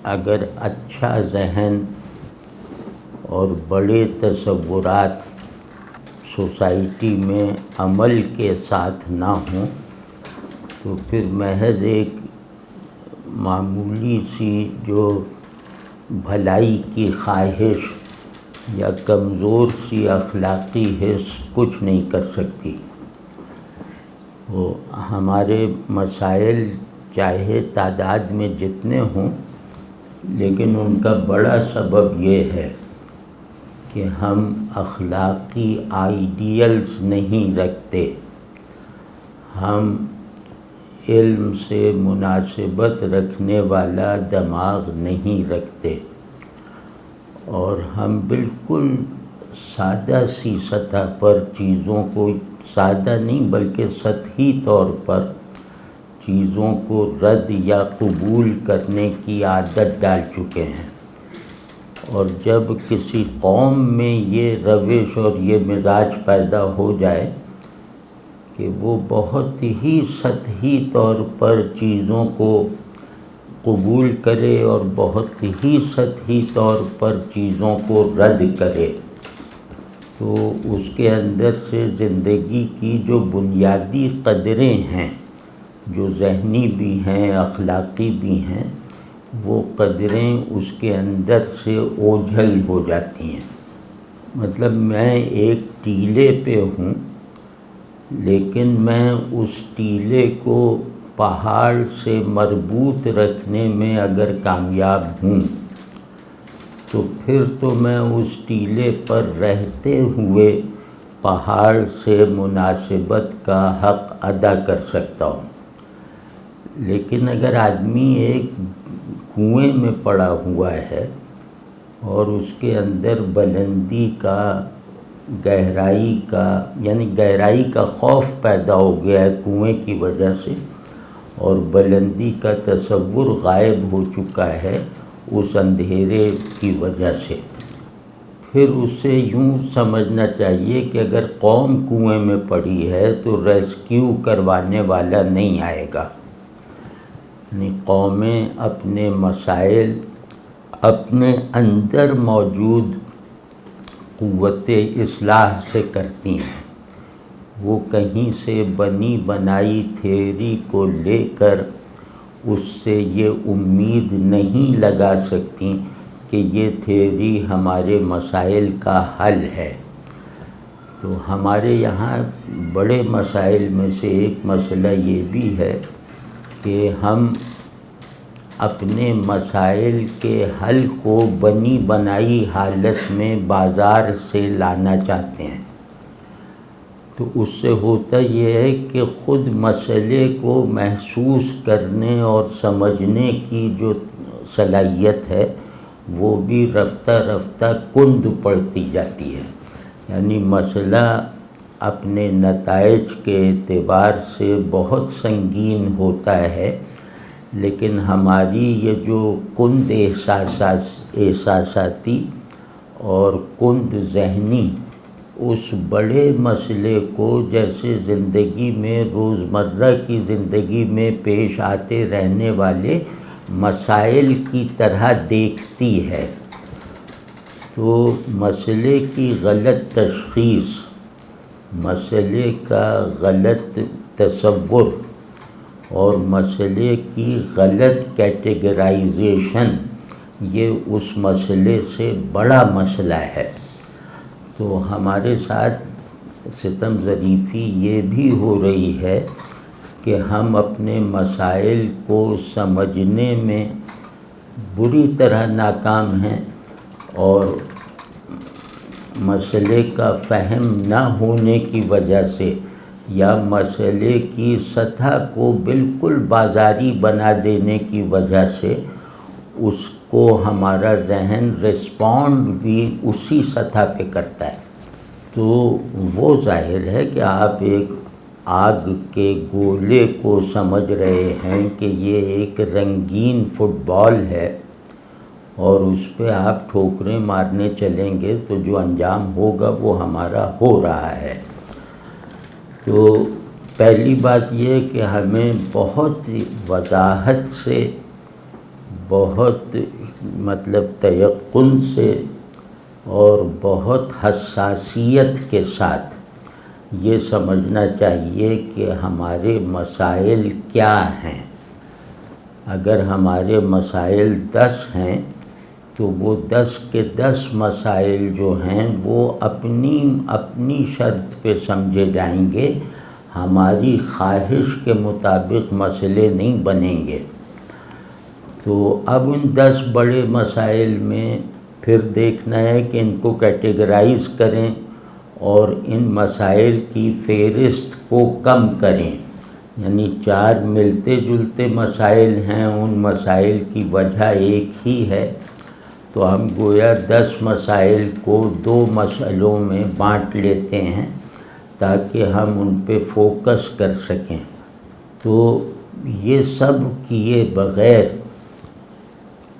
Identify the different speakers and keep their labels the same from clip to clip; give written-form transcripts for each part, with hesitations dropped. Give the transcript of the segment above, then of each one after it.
Speaker 1: اگر اچھا ذہن اور بڑے تصورات سوسائٹی میں عمل کے ساتھ نہ ہوں تو پھر محض ایک معمولی سی جو بھلائی کی خواہش یا کمزور سی اخلاقی حس کچھ نہیں کر سکتی۔ وہ ہمارے مسائل چاہے تعداد میں جتنے ہوں، لیکن ان کا بڑا سبب یہ ہے کہ ہم اخلاقی آئیڈیلز نہیں رکھتے، ہم علم سے مناسبت رکھنے والا دماغ نہیں رکھتے، اور ہم بالکل سادہ سی سطح پر چیزوں کو، سادہ نہیں بلکہ سطحی طور پر چیزوں کو رد یا قبول کرنے کی عادت ڈال چکے ہیں۔ اور جب کسی قوم میں یہ روش اور یہ مزاج پیدا ہو جائے کہ وہ بہت ہی سطحی طور پر چیزوں کو قبول کرے اور بہت ہی سطحی طور پر چیزوں کو رد کرے، تو اس کے اندر سے زندگی کی جو بنیادی قدریں ہیں، جو ذہنی بھی ہیں اخلاقی بھی ہیں، وہ قدریں اس کے اندر سے اوجھل ہو جاتی ہیں۔ مطلب میں ایک ٹیلے پہ ہوں، لیکن میں اس ٹیلے کو پہاڑ سے مربوط رکھنے میں اگر کامیاب ہوں تو پھر تو میں اس ٹیلے پر رہتے ہوئے پہاڑ سے مناسبت کا حق ادا کر سکتا ہوں۔ لیکن اگر آدمی ایک کنویں میں پڑا ہوا ہے اور اس کے اندر بلندی کا، گہرائی کا، یعنی گہرائی کا خوف پیدا ہو گیا ہے کنویں کی وجہ سے، اور بلندی کا تصور غائب ہو چکا ہے اس اندھیرے کی وجہ سے، پھر اس سے یوں سمجھنا چاہیے کہ اگر قوم کنویں میں پڑی ہے تو ریسکیو کروانے والا نہیں آئے گا۔ یعنی قومیں اپنے مسائل اپنے اندر موجود قوت اصلاح سے کرتی ہیں، وہ کہیں سے بنی بنائی تھیوری کو لے کر اس سے یہ امید نہیں لگا سکتی کہ یہ تھیوری ہمارے مسائل کا حل ہے۔ تو ہمارے یہاں بڑے مسائل میں سے ایک مسئلہ یہ بھی ہے کہ ہم اپنے مسائل کے حل کو بنی بنائی حالت میں بازار سے لانا چاہتے ہیں۔ تو اس سے ہوتا یہ ہے کہ خود مسئلے کو محسوس کرنے اور سمجھنے کی جو صلاحیت ہے وہ بھی رفتہ رفتہ کند پڑتی جاتی ہے۔ یعنی مسئلہ اپنے نتائج کے اعتبار سے بہت سنگین ہوتا ہے، لیکن ہماری یہ جو کند احساساتی اور کند ذہنی اس بڑے مسئلے کو جیسے زندگی میں روزمرہ کی زندگی میں پیش آتے رہنے والے مسائل کی طرح دیکھتی ہے، تو مسئلے کی غلط تشخیص، مسئلے کا غلط تصور اور مسئلے کی غلط کیٹیگرائزیشن یہ اس مسئلے سے بڑا مسئلہ ہے۔ تو ہمارے ساتھ ستم ظریفی یہ بھی ہو رہی ہے کہ ہم اپنے مسائل کو سمجھنے میں بری طرح ناکام ہیں، اور مسئلے کا فہم نہ ہونے کی وجہ سے یا مسئلے کی سطح کو بالکل بازاری بنا دینے کی وجہ سے اس کو ہمارا ذہن رسپونڈ بھی اسی سطح پہ کرتا ہے۔ تو وہ ظاہر ہے کہ آپ ایک آگ کے گولے کو سمجھ رہے ہیں کہ یہ ایک رنگین فٹ بال ہے، اور اس پہ آپ ٹھوکریں مارنے چلیں گے تو جو انجام ہوگا وہ ہمارا ہو رہا ہے۔ تو پہلی بات یہ کہ ہمیں بہت وضاحت سے بہت مطلب تیقن سے اور بہت حساسیت کے ساتھ یہ سمجھنا چاہیے کہ ہمارے مسائل کیا ہیں۔ اگر ہمارے مسائل 10 ہیں تو وہ 10 کے 10 مسائل جو ہیں وہ اپنی شرط پہ سمجھے جائیں گے، ہماری خواہش کے مطابق مسئلے نہیں بنیں گے۔ تو اب ان 10 بڑے مسائل میں پھر دیکھنا ہے کہ ان کو کیٹیگرائز کریں اور ان مسائل کی فہرست کو کم کریں، یعنی 4 ملتے جلتے مسائل ہیں، ان مسائل کی وجہ ایک ہی ہے، تو ہم گویا 10 مسائل کو 2 مسئلوں میں بانٹ لیتے ہیں تاکہ ہم ان پہ فوکس کر سکیں۔ تو یہ سب کیے بغیر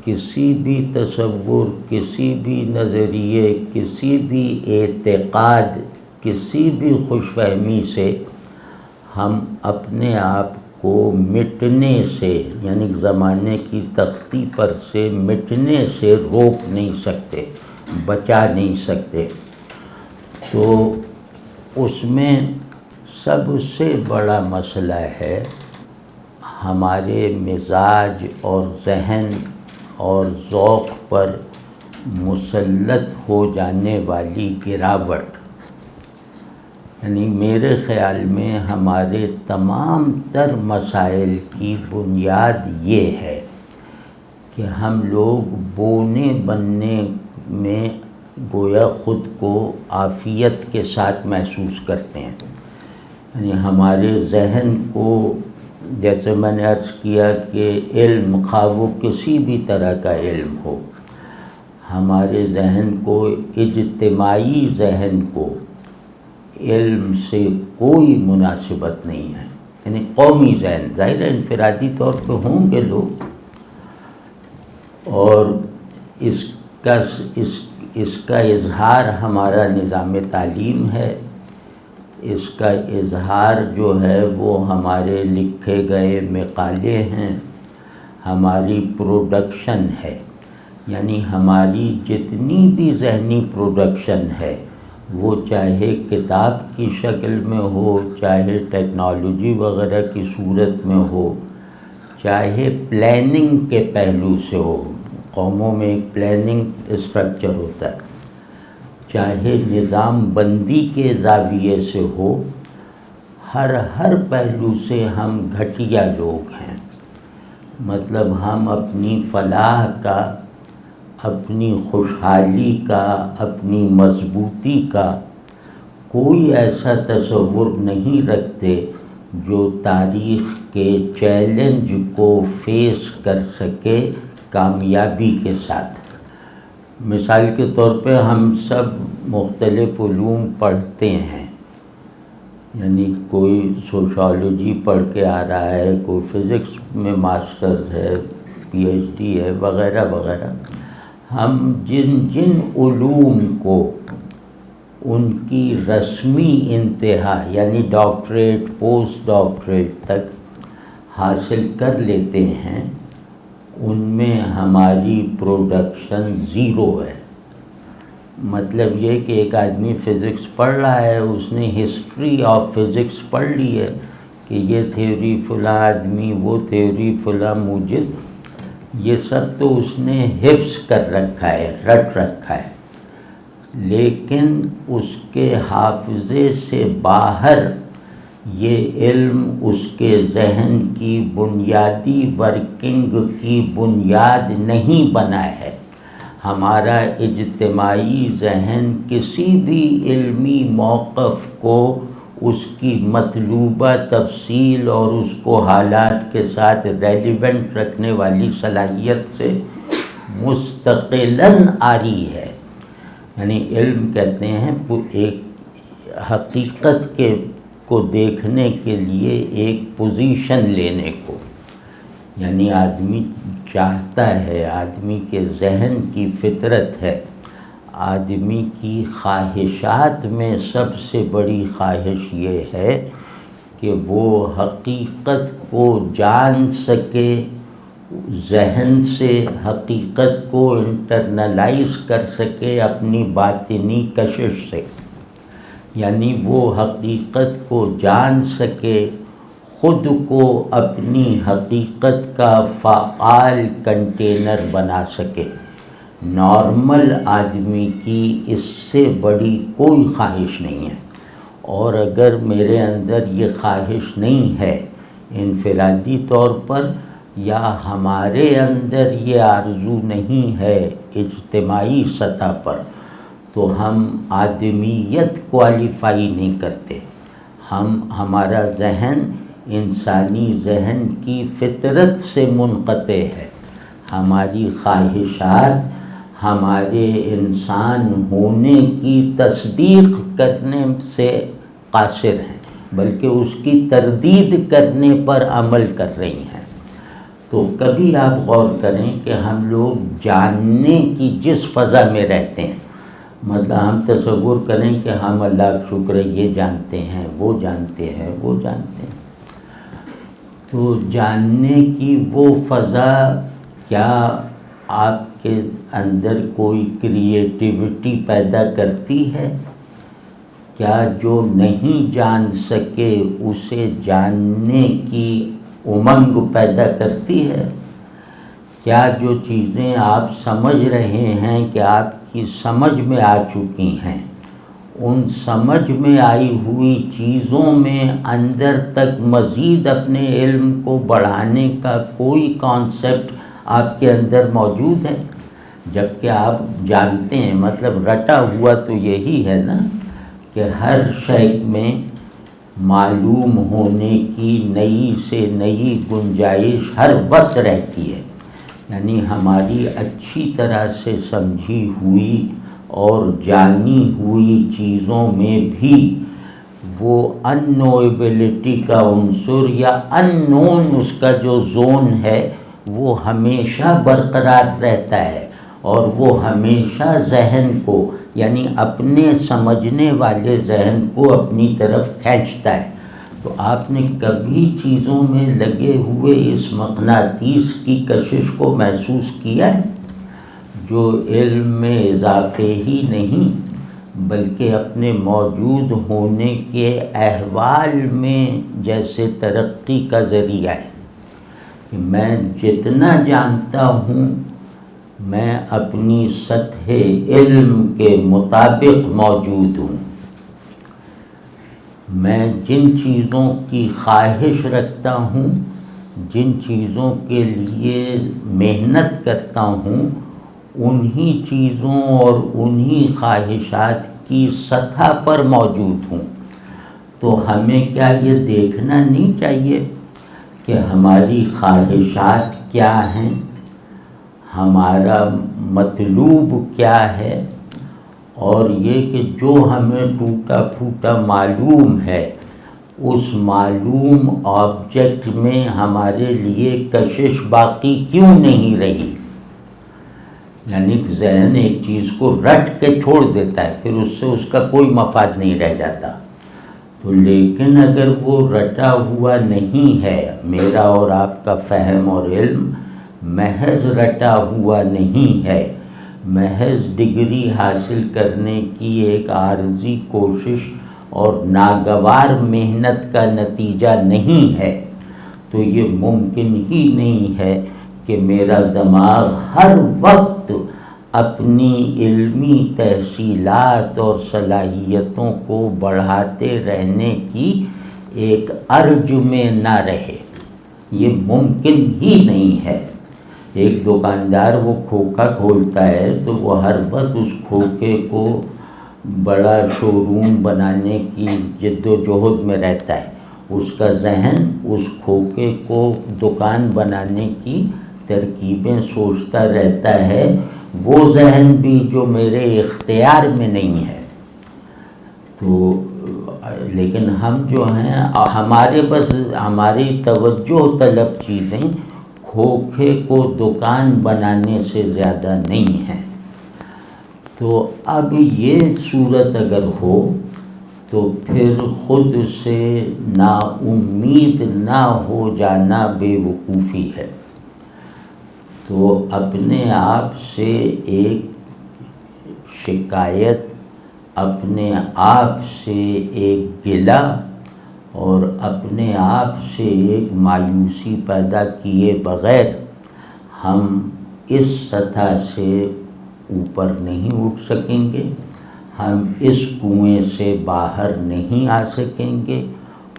Speaker 1: کسی بھی تصور، کسی بھی نظریے، کسی بھی اعتقاد، کسی بھی خوش فہمی سے ہم اپنے آپ کو مٹنے سے، یعنی زمانے کی تختی پر سے مٹنے سے روک نہیں سکتے، بچا نہیں سکتے۔ تو اس میں سب سے بڑا مسئلہ ہے ہمارے مزاج اور ذہن اور ذوق پر مسلط ہو جانے والی گراوٹ۔ یعنی میرے خیال میں ہمارے تمام تر مسائل کی بنیاد یہ ہے کہ ہم لوگ بونے بننے میں گویا خود کو عافیت کے ساتھ محسوس کرتے ہیں۔ یعنی ہمارے ذہن کو، جیسے میں نے عرض کیا کہ علم، خواہ وہ کسی بھی طرح کا علم ہو، ہمارے ذہن کو، اجتماعی ذہن کو علم سے کوئی مناسبت نہیں ہے۔ یعنی قومی ذہن، ظاہر ہے انفرادی طور پہ ہوں گے لوگ، اور اس کا اظہار ہمارا نظام تعلیم ہے، اس کا اظہار جو ہے وہ ہمارے لکھے گئے مقالے ہیں، ہماری پروڈکشن ہے۔ یعنی ہماری جتنی بھی ذہنی پروڈکشن ہے، وہ چاہے کتاب کی شکل میں ہو، چاہے ٹیکنالوجی وغیرہ کی صورت میں ہو، چاہے پلاننگ کے پہلو سے ہو، قوموں میں ایک پلاننگ اسٹرکچر ہوتا ہے، چاہے نظام بندی کے زاویے سے ہو، ہر پہلو سے ہم گھٹیا لوگ ہیں۔ مطلب ہم اپنی فلاح کا، اپنی خوشحالی کا، اپنی مضبوطی کا کوئی ایسا تصور نہیں رکھتے جو تاریخ کے چیلنج کو فیس کر سکے کامیابی کے ساتھ۔ مثال کے طور پہ ہم سب مختلف علوم پڑھتے ہیں، یعنی کوئی سوشالوجی پڑھ کے آ رہا ہے، کوئی فزکس میں ماسٹرز ہے، پی ایچ ڈی ہے، وغیرہ وغیرہ۔ ہم جن علوم کو ان کی رسمی انتہا، یعنی ڈاکٹریٹ، پوسٹ ڈاکٹریٹ تک حاصل کر لیتے ہیں، ان میں ہماری پروڈکشن 0 ہے۔ مطلب یہ کہ ایک آدمی فزکس پڑھ رہا ہے، اس نے ہسٹری آف فزکس پڑھ لی ہے کہ یہ تھیوری فلاں آدمی، وہ تھیوری فلاں موجد، یہ سب تو اس نے حفظ کر رکھا ہے، رٹ رکھا ہے، لیکن اس کے حافظے سے باہر یہ علم اس کے ذہن کی بنیادی ورکنگ کی بنیاد نہیں بنا ہے۔ ہمارا اجتماعی ذہن کسی بھی علمی موقف کو اس کی مطلوبہ تفصیل اور اس کو حالات کے ساتھ ریلیونٹ رکھنے والی صلاحیت سے مستقلاً عاری ہے۔ یعنی علم کہتے ہیں ایک حقیقت کو دیکھنے کے لیے ایک پوزیشن لینے کو، یعنی آدمی چاہتا ہے، آدمی کے ذہن کی فطرت ہے، آدمی کی خواہشات میں سب سے بڑی خواہش یہ ہے کہ وہ حقیقت کو جان سکے، ذہن سے حقیقت کو انٹرنلائز کر سکے اپنی باطنی کشش سے، یعنی وہ حقیقت کو جان سکے، خود کو اپنی حقیقت کا فعال کنٹینر بنا سکے۔ نارمل آدمی کی اس سے بڑی کوئی خواہش نہیں ہے، اور اگر میرے اندر یہ خواہش نہیں ہے انفرادی طور پر، یا ہمارے اندر یہ آرزو نہیں ہے اجتماعی سطح پر، تو ہم آدمیت کوالیفائی نہیں کرتے۔ ہمارا ذہن انسانی ذہن کی فطرت سے منقطع ہے، ہماری خواہشات ہمارے انسان ہونے کی تصدیق کرنے سے قاصر ہیں، بلکہ اس کی تردید کرنے پر عمل کر رہی ہیں۔ تو کبھی آپ غور کریں کہ ہم لوگ جاننے کی جس فضا میں رہتے ہیں، مطلب ہم تصور کریں کہ ہم اللہ کا شکر ہے یہ جانتے ہیں، وہ جانتے ہیں، وہ جانتے ہیں، تو جاننے کی وہ فضا کیا آپ کے اندر کوئی کریٹیوٹی پیدا کرتی ہے؟ کیا جو نہیں جان سکے اسے جاننے کی امنگ پیدا کرتی ہے؟ کیا جو چیزیں آپ سمجھ رہے ہیں کہ آپ کی سمجھ میں آ چکی ہیں، ان سمجھ میں آئی ہوئی چیزوں میں اندر تک مزید اپنے علم کو بڑھانے کا کوئی کانسیپٹ آپ کے اندر موجود ہے؟ جبکہ آپ جانتے ہیں، مطلب رٹا ہوا تو یہی ہے نا کہ ہر شے میں معلوم ہونے کی نئی سے نئی گنجائش ہر وقت رہتی ہے، یعنی ہماری اچھی طرح سے سمجھی ہوئی اور جانی ہوئی چیزوں میں بھی وہ ان نویبلٹی کا عنصر یا ان نون اس کا جو زون ہے وہ ہمیشہ برقرار رہتا ہے، اور وہ ہمیشہ ذہن کو، یعنی اپنے سمجھنے والے ذہن کو اپنی طرف کھینچتا ہے۔ تو آپ نے کبھی چیزوں میں لگے ہوئے اس مقناطیس کی کشش کو محسوس کیا ہے، جو علم میں اضافے ہی نہیں بلکہ اپنے موجود ہونے کے احوال میں جیسے ترقی کا ذریعہ ہے کہ میں جتنا جانتا ہوں میں اپنی سطح علم کے مطابق موجود ہوں، میں جن چیزوں کی خواہش رکھتا ہوں، جن چیزوں کے لیے محنت کرتا ہوں، انہی چیزوں اور انہی خواہشات کی سطح پر موجود ہوں۔ تو ہمیں کیا یہ دیکھنا نہیں چاہیے کہ ہماری خواہشات کیا ہیں، ہمارا مطلوب کیا ہے، اور یہ کہ جو ہمیں ٹوٹا پھوٹا معلوم ہے اس معلوم آبجیکٹ میں ہمارے لیے کشش باقی کیوں نہیں رہی؟ یعنی ذہن ایک چیز کو رٹ کے چھوڑ دیتا ہے، پھر اس سے اس کا کوئی مفاد نہیں رہ جاتا۔ تو لیکن اگر وہ رٹا ہوا نہیں ہے، میرا اور آپ کا فہم اور علم محض رٹا ہوا نہیں ہے، محض ڈگری حاصل کرنے کی ایک عارضی کوشش اور ناگوار محنت کا نتیجہ نہیں ہے، تو یہ ممکن ہی نہیں ہے کہ میرا دماغ ہر وقت اپنی علمی تحصیلات اور صلاحیتوں کو بڑھاتے رہنے کی ایک ارج میں نہ رہے، یہ ممکن ہی نہیں ہے۔ ایک دکاندار وہ کھوکھا کھولتا ہے تو وہ ہر وقت اس کھوکھے کو بڑا شو روم بنانے کی جد و جہد میں رہتا ہے، اس کا ذہن اس کھوکھے کو دکان بنانے کی ترکیبیں سوچتا رہتا ہے، وہ ذہن بھی جو میرے اختیار میں نہیں ہے۔ تو لیکن ہم جو ہیں ہمارے بس ہماری توجہ طلب چیزیں کھوکھے کو دکان بنانے سے زیادہ نہیں ہیں۔ تو اب یہ صورت اگر ہو تو پھر خود سے نا امید نہ ہو جانا بے وقوفی ہے۔ تو اپنے آپ سے ایک شکایت، اپنے آپ سے ایک گلہ اور اپنے آپ سے ایک مایوسی پیدا کیے بغیر ہم اس سطح سے اوپر نہیں اٹھ سکیں گے، ہم اس کنویں سے باہر نہیں آ سکیں گے،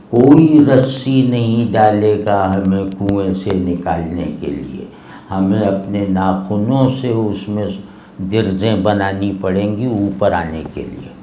Speaker 1: کوئی رسی نہیں ڈالے گا ہمیں کنویں سے نکالنے کے لیے، ہمیں اپنے ناخنوں سے اس میں درزیں بنانی پڑیں گی اوپر آنے کے لیے۔